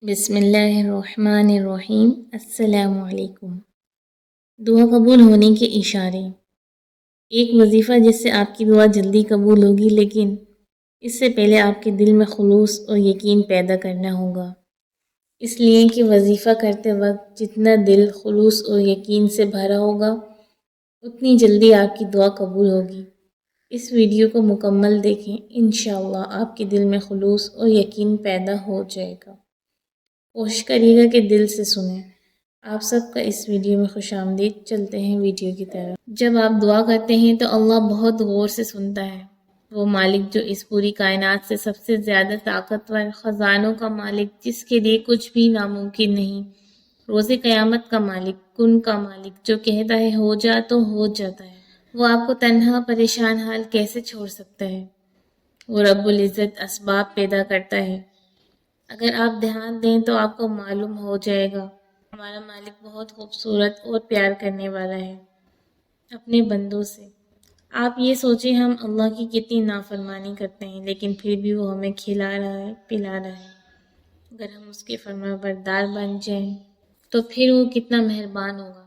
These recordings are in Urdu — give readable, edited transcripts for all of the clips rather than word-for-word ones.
بسم اللہ الرحمن الرحیم۔ السلام علیکم۔ دعا قبول ہونے کے اشارے۔ ایک وظیفہ جس سے آپ کی دعا جلدی قبول ہوگی، لیکن اس سے پہلے آپ کے دل میں خلوص اور یقین پیدا کرنا ہوگا۔ اس لیے کہ وظیفہ کرتے وقت جتنا دل خلوص اور یقین سے بھرا ہوگا، اتنی جلدی آپ کی دعا قبول ہوگی۔ اس ویڈیو کو مکمل دیکھیں، انشاءاللہ آپ کے دل میں خلوص اور یقین پیدا ہو جائے گا۔ کوشش کریے گا کہ دل سے سنیں۔ آپ سب کا اس ویڈیو میں خوش آمدید۔ چلتے ہیں ویڈیو کی طرف۔ جب آپ دعا کرتے ہیں تو اللہ بہت غور سے سنتا ہے۔ وہ مالک جو اس پوری کائنات سے سب سے زیادہ طاقتور، خزانوں کا مالک، جس کے لیے کچھ بھی ناممکن نہیں، روز قیامت کا مالک، کن کا مالک، جو کہتا ہے ہو جا تو ہو جاتا ہے، وہ آپ کو تنہا پریشان حال کیسے چھوڑ سکتا ہے؟ وہ رب العزت اسباب پیدا کرتا ہے۔ اگر آپ دھیان دیں تو آپ کو معلوم ہو جائے گا، ہمارا مالک بہت خوبصورت اور پیار کرنے والا ہے اپنے بندوں سے۔ آپ یہ سوچیں ہم اللہ کی کتنی نافرمانی کرتے ہیں، لیکن پھر بھی وہ ہمیں کھلا رہا ہے، پلا رہا ہے۔ اگر ہم اس کے فرمانبردار بن جائیں تو پھر وہ کتنا مہربان ہوگا۔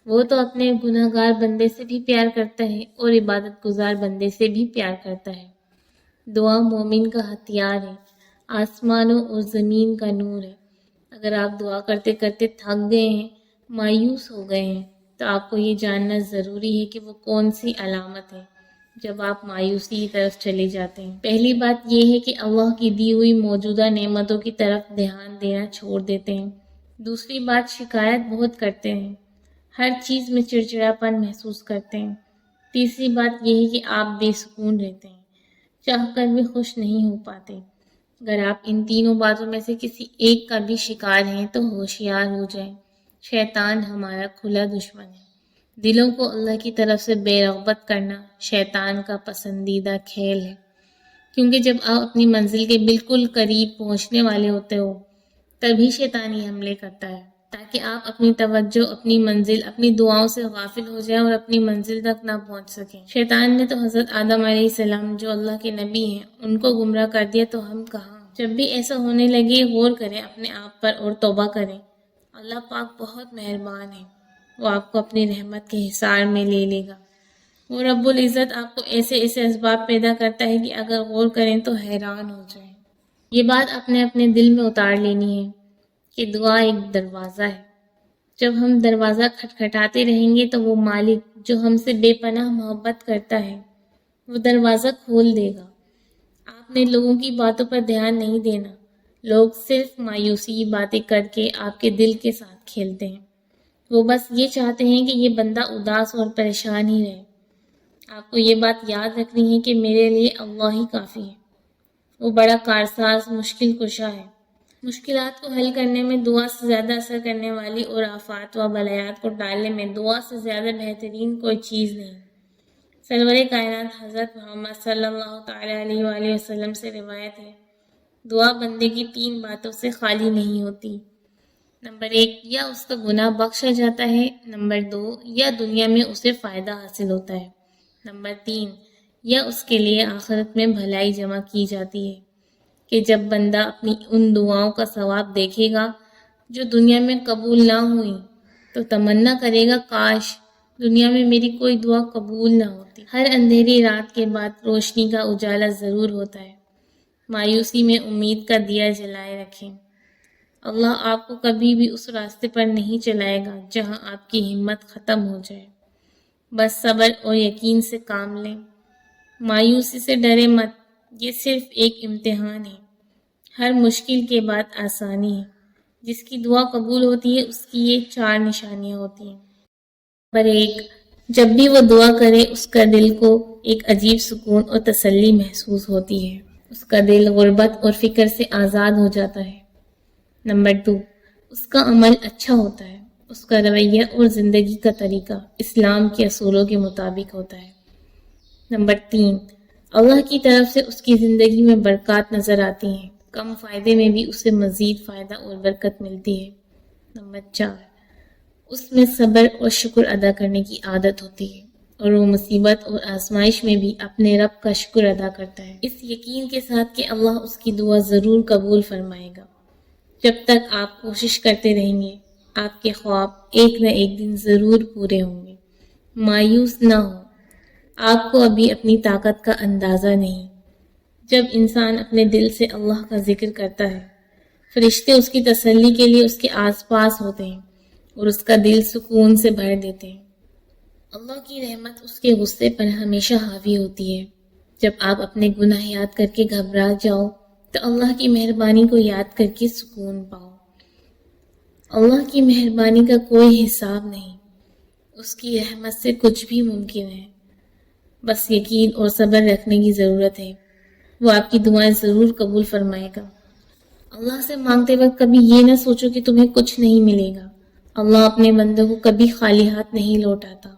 وہ تو اپنے گناہ گار بندے سے بھی پیار کرتا ہے اور عبادت گزار بندے سے بھی پیار کرتا ہے۔ دعا مومن کا ہتھیار ہے، آسمانوں اور زمین کا نور ہے۔ اگر آپ دعا کرتے کرتے تھک گئے ہیں، مایوس ہو گئے ہیں، تو آپ کو یہ جاننا ضروری ہے کہ وہ کون سی علامت ہے جب آپ مایوسی کی طرف چلے جاتے ہیں۔ پہلی بات یہ ہے کہ اللہ کی دی ہوئی موجودہ نعمتوں کی طرف دھیان دینا چھوڑ دیتے ہیں۔ دوسری بات، شکایت بہت کرتے ہیں، ہر چیز میں چڑچڑاپن محسوس کرتے ہیں۔ تیسری بات یہ ہے کہ آپ بے سکون رہتے ہیں، چاہ کر بھی خوش نہیں ہو پاتے۔ اگر آپ ان تینوں باتوں میں سے کسی ایک کا بھی شکار ہیں تو ہوشیار ہو جائیں، شیطان ہمارا کھلا دشمن ہے۔ دلوں کو اللہ کی طرف سے بے رغبت کرنا شیطان کا پسندیدہ کھیل ہے، کیونکہ جب آپ اپنی منزل کے بالکل قریب پہنچنے والے ہوتے ہو تبھی شیطانی حملے کرتا ہے، تاکہ آپ اپنی توجہ، اپنی منزل، اپنی دعاؤں سے غافل ہو جائیں اور اپنی منزل تک نہ پہنچ سکیں۔ شیطان نے تو حضرت آدم علیہ السلام جو اللہ کے نبی ہیں ان کو گمراہ کر دیا، تو ہم کہاں؟ جب بھی ایسا ہونے لگے غور کریں اپنے آپ پر اور توبہ کریں۔ اللہ پاک بہت مہربان ہے، وہ آپ کو اپنی رحمت کے حصار میں لے لے گا۔ وہ رب العزت آپ کو ایسے اسباب پیدا کرتا ہے کہ اگر غور کریں تو حیران ہو جائیں۔ یہ بات اپنے دل میں اتار لینی ہے کہ دعا ایک دروازہ ہے۔ جب ہم دروازہ کھٹکھٹاتے رہیں گے تو وہ مالک جو ہم سے بے پناہ محبت کرتا ہے وہ دروازہ کھول دے گا۔ آپ نے لوگوں کی باتوں پر دھیان نہیں دینا۔ لوگ صرف مایوسی کی باتیں کر کے آپ کے دل کے ساتھ کھیلتے ہیں۔ وہ بس یہ چاہتے ہیں کہ یہ بندہ اداس اور پریشان ہی رہے۔ آپ کو یہ بات یاد رکھنی ہے کہ میرے لیے اللہ ہی کافی ہے۔ وہ بڑا کارساز، مشکل کشا ہے۔ مشکلات کو حل کرنے میں دعا سے زیادہ اثر کرنے والی اور آفات و بلایات کو ٹالنے میں دعا سے زیادہ بہترین کوئی چیز نہیں۔ سرور کائنات حضرت محمد صلی اللہ تعالیٰ علیہ وآلہ وسلم سے روایت ہے، دعا بندے کی 3 باتوں سے خالی نہیں ہوتی۔ نمبر 1، یا اس کا گناہ بخشا جاتا ہے۔ نمبر 2، یا دنیا میں اسے فائدہ حاصل ہوتا ہے۔ نمبر 3، یا اس کے لیے آخرت میں بھلائی جمع کی جاتی ہے، کہ جب بندہ اپنی ان دعاؤں کا ثواب دیکھے گا جو دنیا میں قبول نہ ہوئیں تو تمنا کرے گا کاش دنیا میں میری کوئی دعا قبول نہ ہوتی۔ ہر اندھیری رات کے بعد روشنی کا اجالا ضرور ہوتا ہے۔ مایوسی میں امید کا دیا جلائے رکھیں۔ اللہ آپ کو کبھی بھی اس راستے پر نہیں چلائے گا جہاں آپ کی ہمت ختم ہو جائے۔ بس صبر اور یقین سے کام لیں۔ مایوسی سے ڈرے مت، یہ صرف ایک امتحان ہے۔ ہر مشکل کے بعد آسانی ہے۔ جس کی دعا قبول ہوتی ہے اس کی یہ 4 نشانیاں ہوتی ہیں۔ نمبر 1، جب بھی وہ دعا کرے اس کا دل کو ایک عجیب سکون اور تسلی محسوس ہوتی ہے۔ اس کا دل غربت اور فکر سے آزاد ہو جاتا ہے۔ نمبر 2، اس کا عمل اچھا ہوتا ہے۔ اس کا رویہ اور زندگی کا طریقہ اسلام کے اصولوں کے مطابق ہوتا ہے۔ نمبر 3، اللہ کی طرف سے اس کی زندگی میں برکات نظر آتی ہیں، کم فائدے میں بھی اسے مزید فائدہ اور برکت ملتی ہے۔ نمبر 4، اس میں صبر اور شکر ادا کرنے کی عادت ہوتی ہے، اور وہ مصیبت اور آزمائش میں بھی اپنے رب کا شکر ادا کرتا ہے، اس یقین کے ساتھ کہ اللہ اس کی دعا ضرور قبول فرمائے گا۔ جب تک آپ کوشش کرتے رہیں گے آپ کے خواب ایک نہ ایک دن ضرور پورے ہوں گے۔ مایوس نہ ہو، آپ کو ابھی اپنی طاقت کا اندازہ نہیں۔ جب انسان اپنے دل سے اللہ کا ذکر کرتا ہے، فرشتے اس کی تسلی کے لیے اس کے آس پاس ہوتے ہیں اور اس کا دل سکون سے بھر دیتے ہیں۔ اللہ کی رحمت اس کے غصے پر ہمیشہ حاوی ہوتی ہے۔ جب آپ اپنے گناہ یاد کر کے گھبرا جاؤ تو اللہ کی مہربانی کو یاد کر کے سکون پاؤ۔ اللہ کی مہربانی کا کوئی حساب نہیں، اس کی رحمت سے کچھ بھی ممکن ہے۔ بس یقین اور صبر رکھنے کی ضرورت ہے، وہ آپ کی دعائیں ضرور قبول فرمائے گا۔ اللہ سے مانگتے وقت کبھی یہ نہ سوچو کہ تمہیں کچھ نہیں ملے گا۔ اللہ اپنے بندوں کو کبھی خالی ہاتھ نہیں لوٹاتا،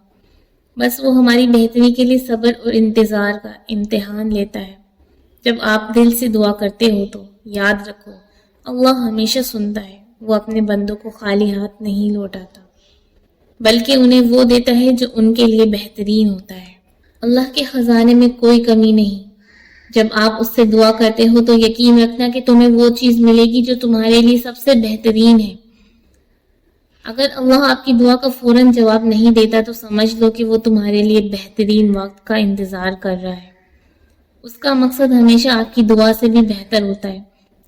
بس وہ ہماری بہتری کے لیے صبر اور انتظار کا امتحان لیتا ہے۔ جب آپ دل سے دعا کرتے ہو تو یاد رکھو، اللہ ہمیشہ سنتا ہے، وہ اپنے بندوں کو خالی ہاتھ نہیں لوٹاتا، بلکہ انہیں وہ دیتا ہے جو ان کے لیے بہترین ہوتا ہے۔ اللہ کے خزانے میں کوئی کمی نہیں۔ جب آپ اس سے دعا کرتے ہو تو یقین رکھنا کہ تمہیں وہ چیز ملے گی جو تمہارے لیے سب سے بہترین ہے۔ اگر اللہ آپ کی دعا کا فوراً جواب نہیں دیتا تو سمجھ لو کہ وہ تمہارے لیے بہترین وقت کا انتظار کر رہا ہے۔ اس کا مقصد ہمیشہ آپ کی دعا سے بھی بہتر ہوتا ہے۔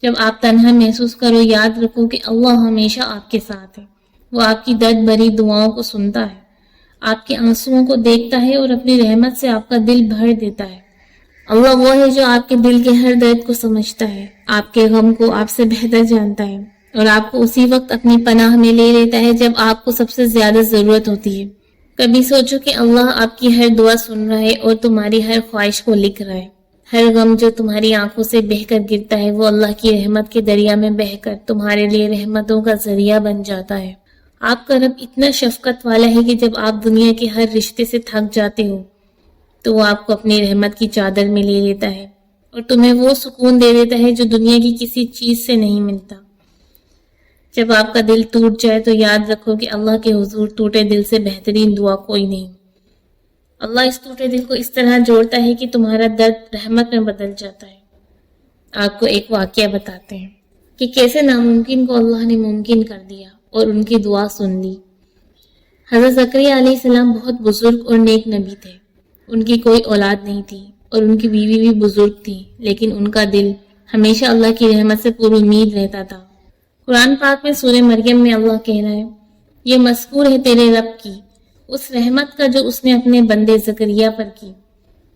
جب آپ تنہا محسوس کرو، یاد رکھو کہ اللہ ہمیشہ آپ کے ساتھ ہے۔ وہ آپ کی درد بھری دعاؤں کو سنتا ہے، آپ کے آنسوؤں کو دیکھتا ہے اور اپنی رحمت سے آپ کا دل بھر دیتا ہے۔ اللہ وہ ہے جو آپ کے دل کے ہر درد کو سمجھتا ہے، آپ کے غم کو آپ سے بہتر جانتا ہے اور آپ کو اسی وقت اپنی پناہ میں لے لیتا ہے جب آپ کو سب سے زیادہ ضرورت ہوتی ہے۔ کبھی سوچو کہ اللہ آپ کی ہر دعا سن رہا ہے اور تمہاری ہر خواہش کو لکھ رہا ہے۔ ہر غم جو تمہاری آنکھوں سے بہہ کر گرتا ہے وہ اللہ کی رحمت کے دریا میں بہہ کر تمہارے لیے رحمتوں کا ذریعہ بن جاتا ہے۔ آپ کا رب اتنا شفقت والا ہے کہ جب آپ دنیا کے ہر رشتے سے تھک جاتے ہو تو وہ آپ کو اپنی رحمت کی چادر میں لے لیتا ہے اور تمہیں وہ سکون دے دیتا ہے جو دنیا کی کسی چیز سے نہیں ملتا۔ جب آپ کا دل ٹوٹ جائے تو یاد رکھو کہ اللہ کے حضور ٹوٹے دل سے بہترین دعا کوئی نہیں۔ اللہ اس ٹوٹے دل کو اس طرح جوڑتا ہے کہ تمہارا درد رحمت میں بدل جاتا ہے۔ آپ کو ایک واقعہ بتاتے ہیں کہ کیسے ناممکن کو اللہ نے ممکن کر دیا اور ان کی دعا سن لی۔ حضرت زکریا علیہ السلام بہت بزرگ اور نیک نبی تھے۔ ان کی کوئی اولاد نہیں تھی اور ان کی بیوی بھی بزرگ تھی، لیکن ان کا دل ہمیشہ اللہ کی رحمت سے پر امید رہتا تھا۔ قرآن پاک میں سورہ مریم میں اللہ کہہ رہا ہے، یہ مذکور ہے تیرے رب کی اس رحمت کا جو اس نے اپنے بندے زکریا پر کی،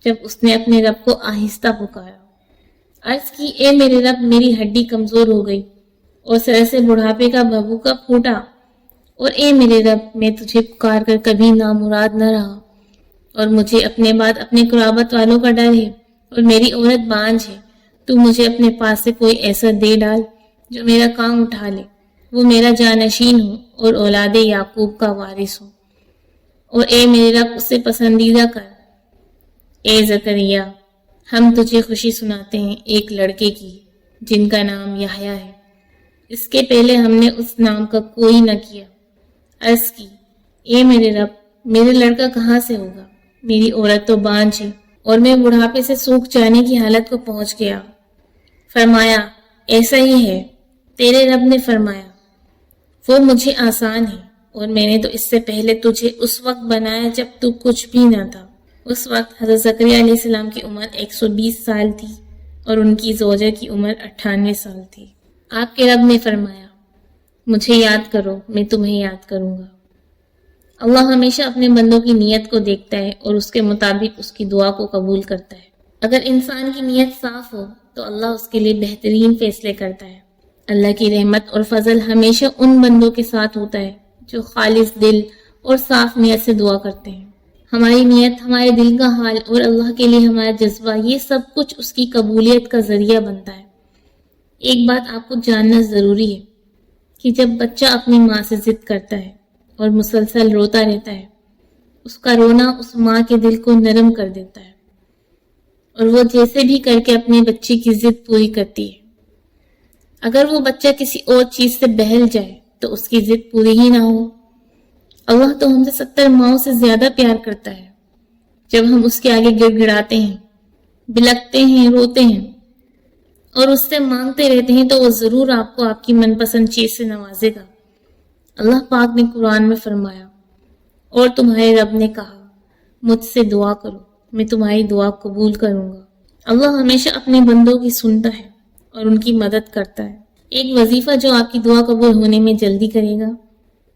جب اس نے اپنے رب کو آہستہ پکارا، عرض کی اے میرے رب میری ہڈی کمزور ہو گئی اور سر سے بڑھاپے کا بھبوکا پھوٹا، اور اے میرے رب میں تجھے پکار کر کبھی نامراد نہ رہا، اور مجھے اپنے بعد اپنے قرابت والوں کا ڈر ہے اور میری عورت بانجھ ہے۔ تو مجھے اپنے پاس سے کوئی ایسا دے ڈال جو میرا کام اٹھا لے، وہ میرا جانشین ہو اور اولاد یعقوب کا وارث ہو، اور اے میرے رب اسے پسندیدہ کر۔ اے زکریا، ہم تجھے خوشی سناتے ہیں ایک لڑکے کی جن کا نام یحییٰ ہے، اس کے پہلے ہم نے اس نام کا کوئی نہ کیا۔ عرض کی اے میرے رب میرے لڑکا کہاں سے ہوگا، میری عورت تو بانجھ ہے اور میں بڑھاپے سے سوکھ جانے کی حالت کو پہنچ گیا۔ فرمایا ایسا ہی ہے۔ تیرے رب نے فرمایا وہ مجھے آسان ہے، اور میں نے تو اس سے پہلے تجھے اس وقت بنایا جب تو کچھ بھی نہ تھا۔ اس وقت حضرت زکریا علیہ السلام کی عمر 120 سال تھی اور ان کی زوجہ کی عمر 98 سال تھی۔ آپ کے رب نے فرمایا مجھے یاد کرو میں تمہیں یاد کروں گا۔ اللہ ہمیشہ اپنے بندوں کی نیت کو دیکھتا ہے اور اس کے مطابق اس کی دعا کو قبول کرتا ہے۔ اگر انسان کی نیت صاف ہو تو اللہ اس کے لیے بہترین فیصلے کرتا ہے۔ اللہ کی رحمت اور فضل ہمیشہ ان بندوں کے ساتھ ہوتا ہے جو خالص دل اور صاف نیت سے دعا کرتے ہیں۔ ہماری نیت، ہمارے دل کا حال اور اللہ کے لیے ہمارا جذبہ، یہ سب کچھ اس کی قبولیت کا ذریعہ بنتا ہے۔ ایک بات آپ کو جاننا ضروری ہے کہ جب بچہ اپنی ماں سے ضد کرتا ہے اور مسلسل روتا رہتا ہے، اس کا رونا اس ماں کے دل کو نرم کر دیتا ہے اور وہ جیسے بھی کر کے اپنے بچے کی ضد پوری کرتی ہے۔ اگر وہ بچہ کسی اور چیز سے بہل جائے تو اس کی ضد پوری ہی نہ ہو۔ اللہ تو ہم سے 70 ماؤں سے زیادہ پیار کرتا ہے۔ جب ہم اس کے آگے گڑ گڑاتے ہیں، بلکتے ہیں، روتے ہیں اور اس سے مانگتے رہتے ہیں تو وہ ضرور آپ کو آپ کی من پسند چیز سے نوازے گا۔ اللہ پاک نے قرآن میں فرمایا، اور تمہارے رب نے کہا مجھ سے دعا کرو میں تمہاری دعا قبول کروں گا۔ اللہ ہمیشہ اپنے بندوں کی سنتا ہے اور ان کی مدد کرتا ہے۔ ایک وظیفہ جو آپ کی دعا قبول ہونے میں جلدی کرے گا،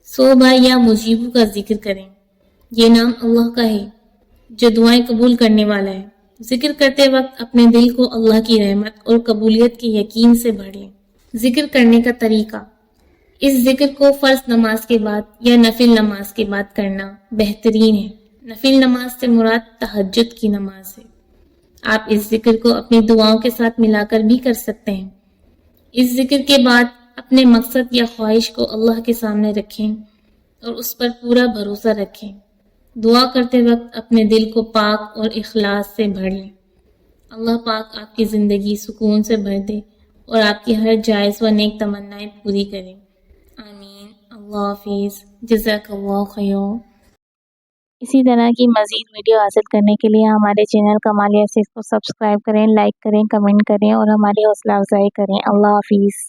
100 بار یا مجیبو کا ذکر کریں۔ یہ نام اللہ کا ہے جو دعائیں قبول کرنے والا ہے۔ ذکر کرتے وقت اپنے دل کو اللہ کی رحمت اور قبولیت کے یقین سے بھر لیں۔ ذکر کرنے کا طریقہ، اس ذکر کو فرض نماز کے بعد یا نفل نماز کے بعد کرنا بہترین ہے۔ نفل نماز سے مراد تہجد کی نماز ہے۔ آپ اس ذکر کو اپنی دعاؤں کے ساتھ ملا کر بھی کر سکتے ہیں۔ اس ذکر کے بعد اپنے مقصد یا خواہش کو اللہ کے سامنے رکھیں اور اس پر پورا بھروسہ رکھیں۔ دعا کرتے وقت اپنے دل کو پاک اور اخلاص سے بھر لیں۔ اللہ پاک آپ کی زندگی سکون سے بھر دے اور آپ کی ہر جائز و نیک تمنائیں پوری کریں۔ آمین۔ اللہ حافظ۔ جزاک اللہ خیر۔ اسی طرح کی مزید ویڈیو حاصل کرنے کے لیے ہمارے چینل کمالیہ 6 کو سبسکرائب کریں، لائک کریں، کمنٹ کریں اور ہماری حوصلہ افزائی کریں۔ اللہ حافظ۔